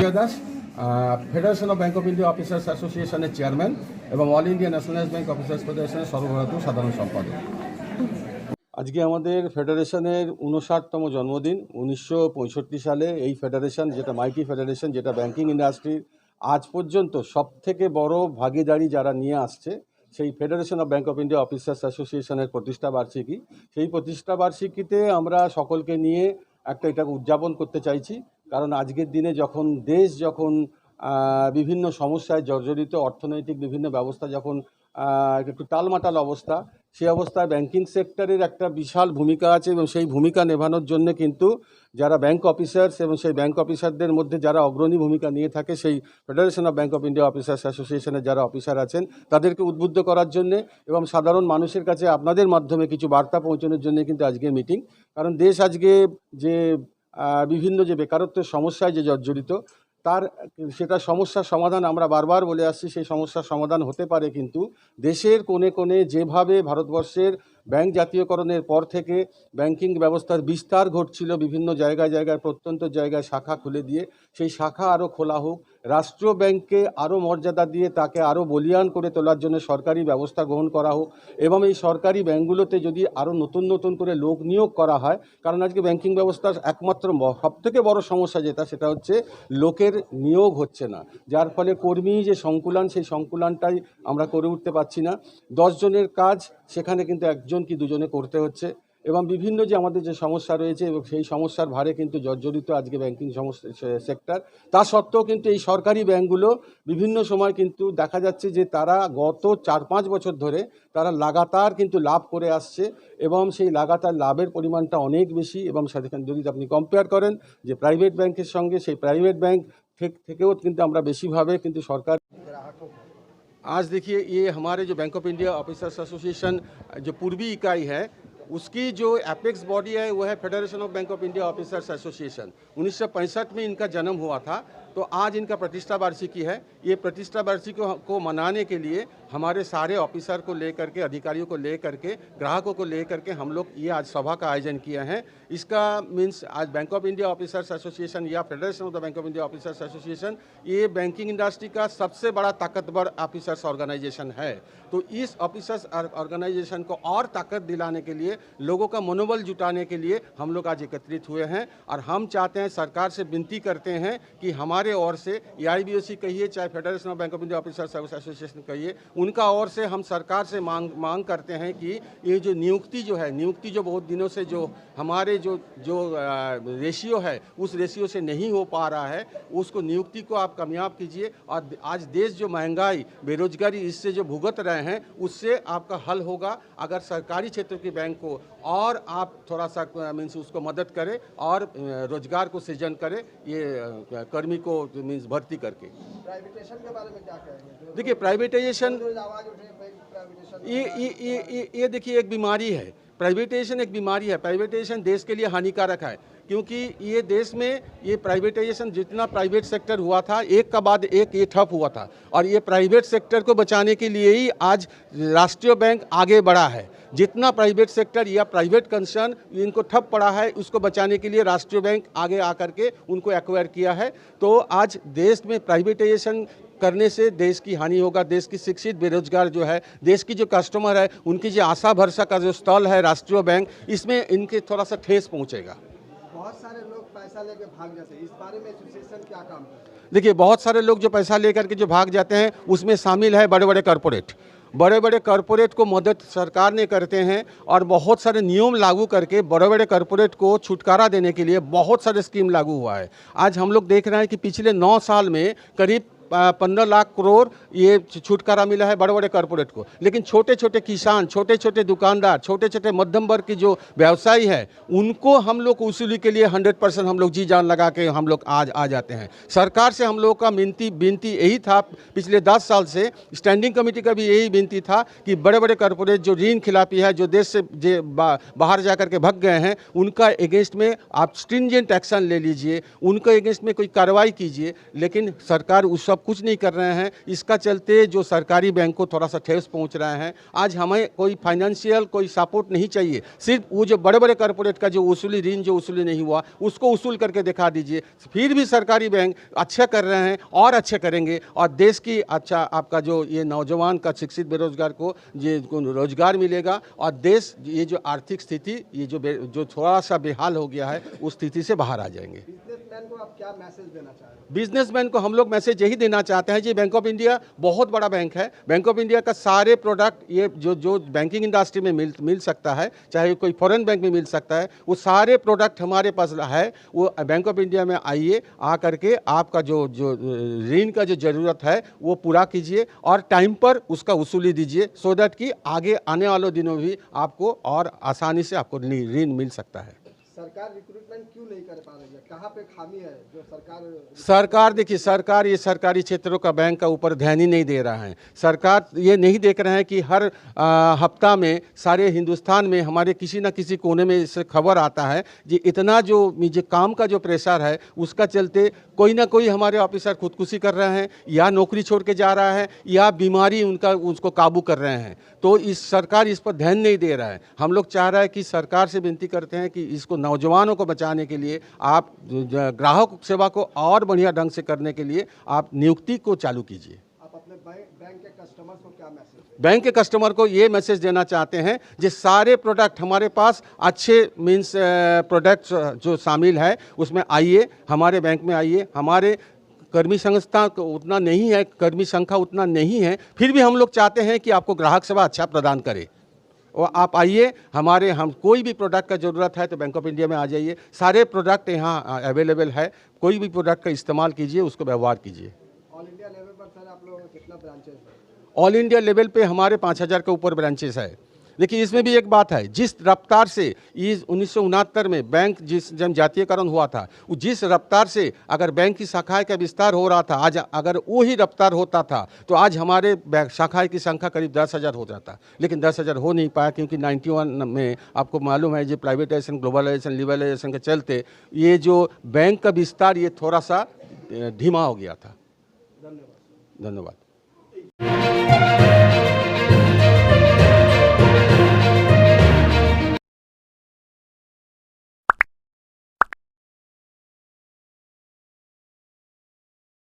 Sanjay Das, federation of bank of India officers অ্যাসোসিয়েশনের chairman এবং all India nationalised bank officers ফেডারেশনের সর্বভারতীয় সাধারণ সম্পাদক। আজকে আমাদের ফেডারেশনের 59তম জন্মদিন। 1965 সালে এই ফেডারেশন, যেটা মাইটি ফেডারেশন, যেটা ব্যাঙ্কিং ইন্ডাস্ট্রির আজ পর্যন্ত সবথেকে বড় ভাগিদারি যারা নিয়ে আসছে, সেই federation of bank of India officers অ্যাসোসিয়েশনের প্রতিষ্ঠা বার্ষিকী। সেই প্রতিষ্ঠা বার্ষিকীতে আমরা সকলকে নিয়ে এটাকে উদযাপন করতে চাইছি, কারণ আজকের দিনে যখন দেশ বিভিন্ন সমস্যায় জর্জরিত, অর্থনৈতিক বিভিন্ন ব্যবস্থা যখন একটু টালমাটাল অবস্থা, সেই অবস্থায় ব্যাংকিং সেক্টরের একটা বিশাল ভূমিকা আছে এবং সেই ভূমিকা নেভানোর জন্য কিন্তু যারা ব্যাংক অফিসার্স এবং সেই ব্যাংক অফিসারদের মধ্যে যারা অগ্রণী ভূমিকা নিয়ে থাকে, সেই federation of bank of India officers অ্যাসোসিয়েশনের যারা অফিসার আছেন, তাদেরকে উদ্বুদ্ধ করার জন্যে এবং সাধারণ মানুষের কাছে আপনাদের মাধ্যমে কিছু বার্তা পৌঁছানোর জন্য কিন্তু আজকের মিটিং। কারণ দেশ আজকে যে বিভিন্ন যে বেকারত্বের সমস্যায় যে জর্জরিত, সেটা সমস্যার সমাধান আমরা বারবার বলে আসছি, সেই সমস্যার সমাধান হতে পারে কিন্তু দেশের কোণে কোণে যেভাবে ভারতবর্ষের ব্যাংক জাতীয়করণের পর থেকে ব্যাংকিং ব্যবস্থার বিস্তার ঘটছিল, বিভিন্ন জায়গায় প্রত্যন্ত জায়গায় শাখা খুলে দিয়ে সেই শাখা আরও খোলা হোক, রাষ্ট্রীয় ব্যাংককে আরও মর্যাদা দিয়ে তাকে আরও বলীয়ান করে তোলার জন্য সরকারি ব্যবস্থা গ্রহণ করা হোক এবং এই সরকারি ব্যাংকগুলোতে যদি আরও নতুন করে লোক নিয়োগ করা হয়। কারণ আজকে ব্যাংকিং ব্যবস্থার একমাত্র সবথেকে বড় সমস্যা সেটা হচ্ছে লোকের নিয়োগ হচ্ছে না, যার ফলে কর্মী যে সংকুলান, সেই সংকুলানটাই আমরা করে উঠতে পারছি না। 10 জনের কাজ সেখানে কিন্তু 1জন কি 2জনে করতে হচ্ছে এবং বিভিন্ন যে আমাদের যে সমস্যা রয়েছে এবং সেই সমস্যার ভারে কিন্তু জর্জরিত আজকে ব্যাংকিং সেক্টর। তা সত্ত্বেও কিন্তু এই সরকারি ব্যাংকগুলো বিভিন্ন সময় কিন্তু দেখা যাচ্ছে যে তারা গত 4-5 বছর ধরে তারা লাগাতার কিন্তু লাভ করে আসছে এবং সেই লাগাতার লাভের পরিমাণটা অনেক বেশি এবং সেখানে যদি আপনি কম্পেয়ার করেন যে প্রাইভেট ব্যাংকের সঙ্গে, সেই প্রাইভেট ব্যাংক থেকেও কিন্তু আমরা বেশিভাবে কিন্তু সরকার। आज देखिए, ये हमारे जो bank of India officers association जो पूर्वी इकाई है, उसकी जो एपेक्स बॉडी है वो है federation of bank of India officers association. 1965 में इनका जन्म हुआ था, तो आज इनका प्रतिष्ठा वार्षिकी है। ये प्रतिष्ठा वार्षिकी को मनाने के लिए हमारे सारे ऑफिसर को लेकर के, अधिकारियों को लेकर के, ग्राहकों को लेकर के हम लोग ये आज सभा का आयोजन किया है। इसका मीन्स आज bank of India officers association या federation of the bank of India officers association ये बैंकिंग इंडस्ट्री का सबसे बड़ा ताकतवर ऑफिसर्स ऑर्गेनाइजेशन है। तो इस ऑफिसर्स ऑर्गेनाइजेशन को और ताकत दिलाने के लिए, लोगों का मनोबल जुटाने के लिए हम लोग आज एकत्रित हुए हैं और हम चाहते हैं, सरकार से विनती करते हैं कि हमारे ओर से AIBOC कहिए, चाहे federation of bank of India officers association कहिए, उनका ओर से हम सरकार से मांग करते हैं कि ये जो नियुक्ति जो बहुत दिनों से जो हमारे जो रेशियो है, उस रेशियो से नहीं हो पा रहा है, उसको नियुक्ति को आप कामयाब कीजिए। और आज देश जो महंगाई, बेरोजगारी इससे जो भुगत रहे हैं, उससे आपका हल होगा अगर सरकारी क्षेत्र के बैंक को और आप थोड़ा सा मीन्स उसको मदद करें और रोजगार को सृजन करें, ये कर्मी को मीन्स भर्ती करके। प्राइवेटाइजेशन के बारे में क्या कहेंगे? देखिए, प्राइवेटाइजेशन ये देखिए एक बीमारी है। प्राइवेटाइजेशन एक बीमारी है। प्राइवेटाइजेशन देश के लिए हानिकारक है, क्योंकि ये देश में ये प्राइवेटाइजेशन जितना प्राइवेट सेक्टर हुआ था, एक का बाद एक ये ठप हुआ था और ये प्राइवेट सेक्टर को बचाने के लिए ही आज राष्ट्रीय बैंक आगे बढ़ा है। जितना प्राइवेट सेक्टर या प्राइवेट कंसर्न इनको ठप पड़ा है, उसको बचाने के लिए राष्ट्रीय बैंक आगे आकर के उनको एक्वायर किया है। तो आज देश में प्राइवेटाइजेशन करने से देश की हानि होगा। देश की शिक्षित बेरोजगार जो है, देश की जो कस्टमर है, उनकी जो आशा भरसा का जो स्थल है राष्ट्रीय बैंक, इसमें इनके थोड़ा सा ठेस पहुंचेगा। बहुत सारे लोग पैसा लेके भाग जाते हैं, इस बारे में एसोसिएशन क्या काम करता है? देखिए, बहुत सारे लोग जो पैसा लेकर के जो भाग जाते हैं, उसमें शामिल है बड़े बड़े कॉरपोरेट को मदद सरकार ने करते हैं और बहुत सारे नियम लागू करके बड़े बड़े कॉरपोरेट को छुटकारा देने के लिए बहुत सारे स्कीम लागू हुआ है। आज हम लोग देख रहे हैं कि पिछले 9 साल में करीब 15 लाख करोड़ ये छुटकारा मिला है बड़े बड़े कॉरपोरेट को, लेकिन छोटे छोटे किसान, छोटे छोटे दुकानदार, छोटे छोटे मध्यम वर्ग के जो व्यवसायी है, उनको हम लोग वसूली के लिए 100% हम लोग जी जान लगा के हम लोग आज आ जाते हैं। सरकार से हम लोग का विनती यही था, पिछले 10 साल से स्टैंडिंग कमेटी का भी यही विनती था कि बड़े बड़े कॉरपोरेट जो ऋण खिलाफी है, जो देश से बाहर जा कर के भग गए हैं, उनका एगेंस्ट में आप स्ट्रिंजेंट एक्शन ले लीजिए, उनके एगेंस्ट में कोई कार्रवाई कीजिए। लेकिन सरकार उस सब सब कुछ नहीं कर रहे हैं, इसका चलते जो सरकारी बैंक को थोड़ा सा ठेस पहुंच रहा है। आज हमें कोई फाइनेंशियल कोई सपोर्ट नहीं चाहिए, सिर्फ वो जो बड़े बड़े कॉरपोरेट का जो वसूली ऋण जो वसूली नहीं हुआ उसको वसूल करके दिखा दीजिए। फिर भी सरकारी बैंक अच्छा कर रहे हैं और अच्छे करेंगे, और देश की अच्छा आपका जो ये नौजवान का शिक्षित बेरोजगार को ये रोजगार मिलेगा, और देश ये जो आर्थिक स्थिति ये जो थोड़ा सा बेहाल हो गया है उस स्थिति से बाहर आ जाएंगे। बिजनेसमैन को आप क्या मैसेज देना चाह रहे हैं? बिजनेसमैन को हम लोग मैसेज यही देना चाहते हैं, जी बैंक ऑफ इंडिया बहुत बड़ा बैंक है। बैंक ऑफ इंडिया का सारे प्रोडक्ट ये जो बैंकिंग इंडस्ट्री में मिल सकता है, चाहे कोई फॉरेन बैंक में मिल सकता है, वो सारे प्रोडक्ट हमारे पास है। वो बैंक ऑफ इंडिया में आइए, आ करके आपका जो ऋण का जो ज़रूरत है वो पूरा कीजिए और टाइम पर उसका वसूली दीजिए, सो दैट कि आगे आने वाले दिनों में भी आपको और आसानी से आपको ऋण मिल सकता है। सरकार रिक्रूटमेंट क्यों नहीं कर पा रही है? कहाँ पे खामी है जो सरकार देखिए, सरकार ये सरकारी क्षेत्रों का बैंक का ऊपर ध्यान ही नहीं दे रहा है। सरकार ये नहीं देख रहा है कि हर हफ्ता में सारे हिंदुस्तान में हमारे किसी न किसी कोने में इससे खबर आता है जी इतना जो काम का जो प्रेशर है उसका चलते कोई ना कोई हमारे ऑफिसर खुदकुशी कर रहे हैं, या नौकरी छोड़ के जा रहा है, या बीमारी उसको काबू कर रहे हैं। तो सरकार इस पर ध्यान नहीं दे रहा है। हम लोग चाह रहे हैं कि सरकार से विनती करते हैं कि इसको नौजवानों को बचाने के लिए आप ग्राहक सेवा को और बढ़िया ढंग से करने के लिए आप नियुक्ति को चालू कीजिए। आप अपने बैंक के कस्टमर्स को क्या मैसेज दें? बैंक के कस्टमर को ये मैसेज देना चाहते हैं जो सारे प्रोडक्ट हमारे पास अच्छे मीन्स प्रोडक्ट्स जो शामिल है उसमें आइए, हमारे बैंक में आइए। हमारे कर्मी संस्था उतना नहीं है, कर्मी संख्या उतना नहीं है, फिर भी हम लोग चाहते हैं कि आपको ग्राहक सेवा अच्छा प्रदान करे। और आप आइए, हम कोई भी प्रोडक्ट का ज़रूरत है तो बैंक ऑफ इंडिया में आ जाइए। सारे प्रोडक्ट यहाँ अवेलेबल है, कोई भी प्रोडक्ट का इस्तेमाल कीजिए, उसको व्यवहार कीजिए। ऑल इंडिया लेवल पर सर आप लोगों का कितना ब्रांचेस है? ऑल इंडिया लेवल पे हमारे 5000 के ऊपर ब्रांचेस है। देखिए इसमें भी एक बात है, जिस रफ्तार से इस 1969 में बैंक जब जातीयकरण हुआ था, जिस रफ्तार से अगर बैंक की शाखाएं का विस्तार हो रहा था, आज अगर वही रफ्तार होता था तो आज हमारे शाखाएं की संख्या करीब 10,000 हो जाता। लेकिन 10,000 हो नहीं पाया क्योंकि 91 में आपको मालूम है जो प्राइवेटाइजेशन, ग्लोबलाइजेशन, लिबरलाइजेशन के चलते ये जो बैंक का विस्तार ये थोड़ा सा धीमा हो गया था। धन्यवाद। धन्यवाद।